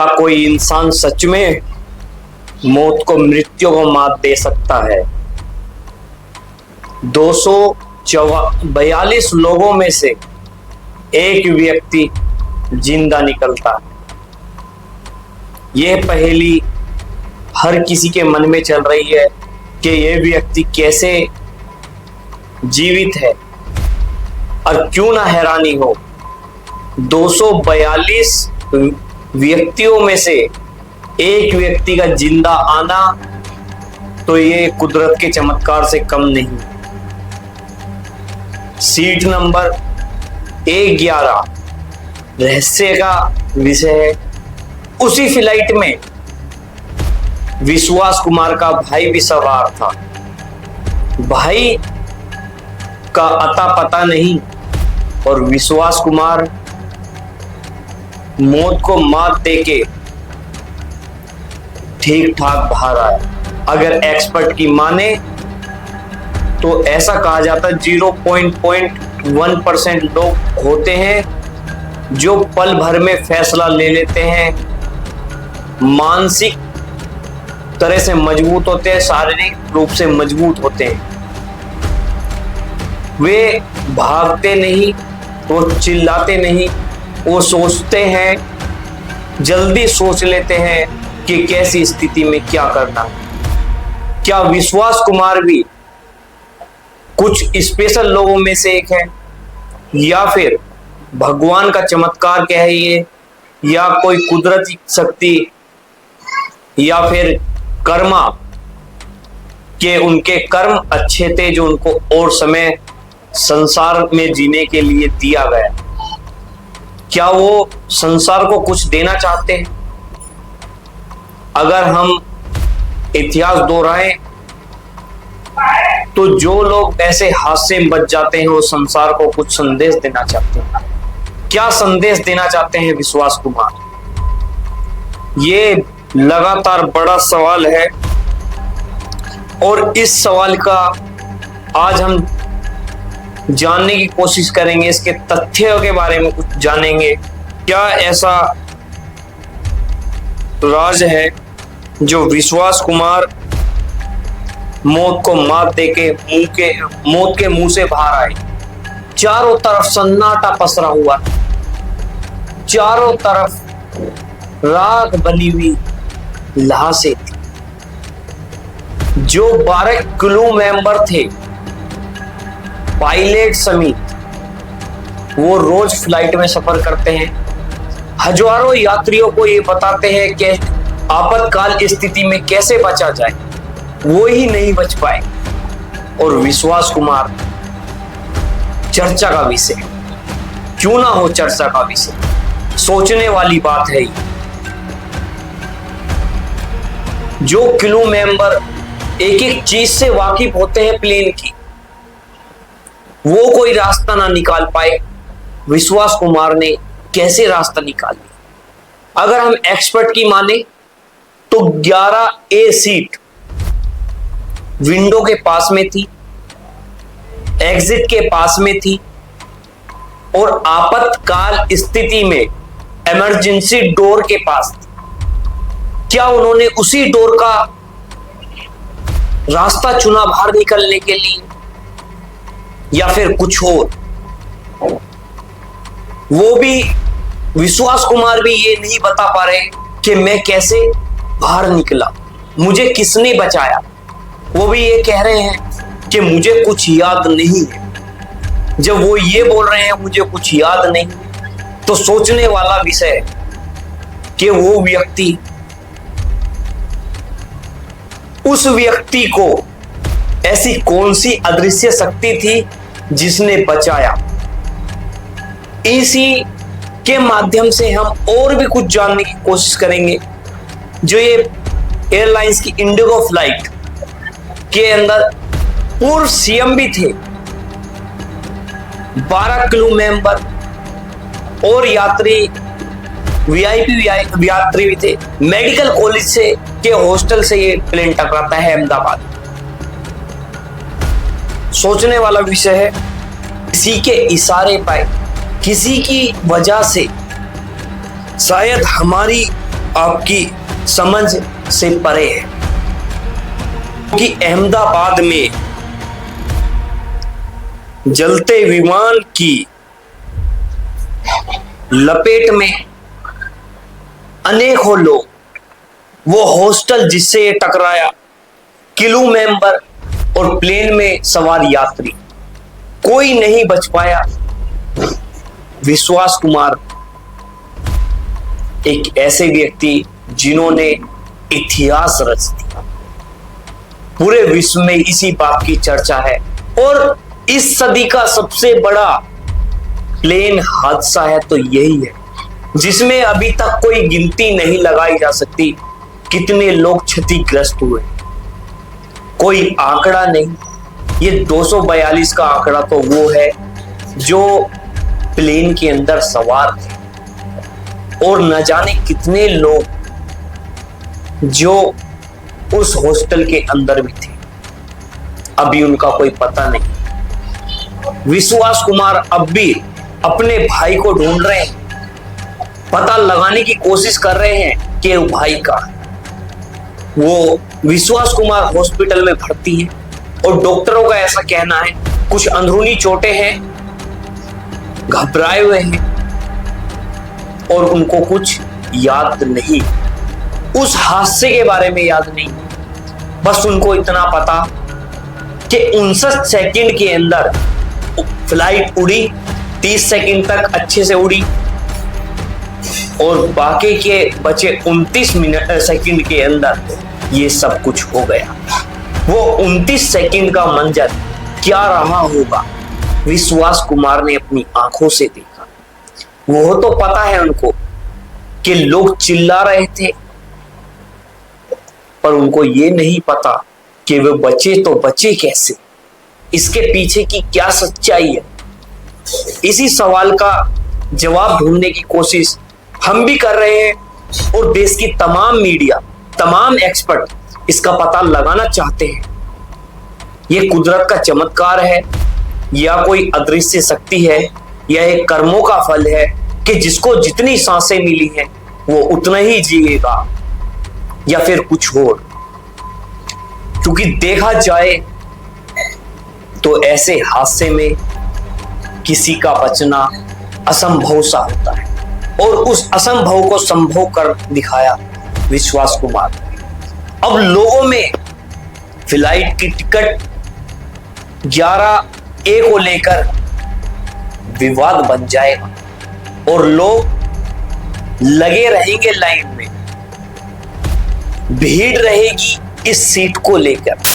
क्या कोई इंसान सच में मौत को मृत्यु को मात दे सकता है? 242 लोगों में से एक व्यक्ति जिंदा निकलता है। यह पहेली हर किसी के मन में चल रही है कि यह व्यक्ति कैसे जीवित है, और क्यों ना हैरानी हो, 242 व्यक्तियों में से एक व्यक्ति का जिंदा आना तो ये कुदरत के चमत्कार से कम नहीं। सीट नंबर 11 रहस्य का विषय है। उसी फ्लाइट में विश्वास कुमार का भाई भी सवार था। भाई का अता पता नहीं और विश्वास कुमार मौत को मात देके ठीक ठाक बाहर आया। अगर एक्सपर्ट की माने तो ऐसा कहा जाता है 0.1% लोग होते हैं जो पल भर में फैसला ले लेते हैं, मानसिक तरह से मजबूत होते हैं, शारीरिक रूप से मजबूत होते हैं। वे भागते नहीं, वो चिल्लाते नहीं, वो सोचते हैं, जल्दी सोच लेते हैं कि कैसी स्थिति में क्या करना है। क्या विश्वास कुमार भी कुछ स्पेशल लोगों में से एक है, या फिर भगवान का चमत्कार कहिए, या कोई कुदरती शक्ति, या फिर कर्मा के उनके कर्म अच्छे थे जो उनको और समय संसार में जीने के लिए दिया गया? क्या वो संसार को कुछ देना चाहते हैं? अगर हम इतिहास दोहराएं तो जो लोग ऐसे हादसे में बच जाते हैं वो संसार को कुछ संदेश देना चाहते हैं। क्या संदेश देना चाहते हैं विश्वास कुमार? ये लगातार बड़ा सवाल है और इस सवाल का आज हम जानने की कोशिश करेंगे, इसके तथ्यों के बारे में कुछ जानेंगे। क्या ऐसा राज है जो विश्वास कुमार मौत को मात देके मौत के मुंह से बाहर आए? चारों तरफ सन्नाटा पसरा हुआ, चारों तरफ राख बनी हुई लाशें थी। जो 12 क्रू मेंबर थे पायलट समेत, वो रोज फ्लाइट में सफर करते हैं, हजारों यात्रियों को ये बताते हैं कि आपातकाल स्थिति में कैसे बचा जाए, वो ही नहीं बच पाए। और विश्वास कुमार चर्चा का विषय, क्यों ना हो चर्चा का विषय, सोचने वाली बात है। जो क्रू मेंबर एक एक चीज से वाकिफ होते हैं प्लेन की, वो कोई रास्ता ना निकाल पाए, विश्वास कुमार ने कैसे रास्ता निकाल लिया? अगर हम एक्सपर्ट की माने तो 11A सीट विंडो के पास में थी, एग्जिट के पास में थी, और आपातकाल स्थिति में इमरजेंसी डोर के पास थी। क्या उन्होंने उसी डोर का रास्ता चुना बाहर निकलने के लिए, या फिर कुछ और? वो भी विश्वास कुमार भी ये नहीं बता पा रहे कि मैं कैसे बाहर निकला, मुझे किसने बचाया। वो भी ये कह रहे हैं कि मुझे कुछ याद नहीं है। जब वो ये बोल रहे हैं मुझे कुछ याद नहीं, तो सोचने वाला विषय है कि वो व्यक्ति, उस व्यक्ति को ऐसी कौन सी अदृश्य शक्ति थी जिसने बचाया। इसी के माध्यम से हम और भी कुछ जानने की कोशिश करेंगे। जो ये एयरलाइंस की इंडिगो फ्लाइट के अंदर पूर्व सीएम भी थे, 12 क्रू मेंबर और यात्री वीआईपी यात्री भी थे। मेडिकल कॉलेज से के हॉस्टल से ये प्लेन टकराता है अहमदाबाद। सोचने वाला विषय है, किसी के इशारे पर, किसी की वजह से शायद हमारी आपकी समझ से परे है, कि अहमदाबाद में जलते विमान की लपेट में अनेकों लोग, वो हॉस्टल जिससे ये टकराया, क्रू मेंबर और प्लेन में सवार यात्री, कोई नहीं बच पाया। विश्वास कुमार एक ऐसे व्यक्ति जिन्होंने इतिहास रच दिया, पूरे विश्व में इसी बात की चर्चा है। और इस सदी का सबसे बड़ा प्लेन हादसा है तो यही है, जिसमें अभी तक कोई गिनती नहीं लगाई जा सकती कितने लोग क्षतिग्रस्त हुए, कोई आंकड़ा नहीं। ये 242 का आंकड़ा तो वो है जो प्लेन के अंदर सवार थे, और न जाने कितने लोग जो उस हॉस्टल के अंदर भी थे, अभी उनका कोई पता नहीं। विश्वास कुमार अब भी अपने भाई को ढूंढ रहे हैं, पता लगाने की कोशिश कर रहे हैं कि भाई का। वो विश्वास कुमार हॉस्पिटल में भर्ती है और डॉक्टरों का ऐसा कहना है कुछ अंदरूनी चोटें हैं, घबराए हुए हैं और उनको कुछ याद नहीं, उस हादसे के बारे में याद नहीं। बस उनको इतना पता कि 59 सेकंड के अंदर फ्लाइट उड़ी, 30 सेकंड तक अच्छे से उड़ी और बाकी के बचे 29 सेकंड के अंदर ये सब कुछ हो गया। वो 29 सेकंड का मंजर क्या रहा होगा, विश्वास कुमार ने अपनी आंखों से देखा। वो तो पता है उनको कि लोग चिल्ला रहे थे, पर उनको ये नहीं पता कि वे बचे तो बचे कैसे, इसके पीछे की क्या सच्चाई है। इसी सवाल का जवाब ढूंढने की कोशिश हम भी कर रहे हैं और देश की तमाम मीडिया, तमाम एक्सपर्ट इसका पता लगाना चाहते हैं। यह कुदरत का चमत्कार है या कोई अदृश्य शक्ति है, यह एक कर्मों का फल है कि जिसको जितनी सांसें मिली हैं वो उतना ही जिएगा, या फिर कुछ और। क्योंकि देखा जाए तो ऐसे हादसे में किसी का बचना असंभव सा होता है, और उस असंभव को संभव कर दिखाया विश्वास कुमार। अब लोगों में फ्लाइट की टिकट 11A को लेकर विवाद बन जाएगा और लोग लगे रहेंगे लाइन में, भीड़ रहेगी इस सीट को लेकर।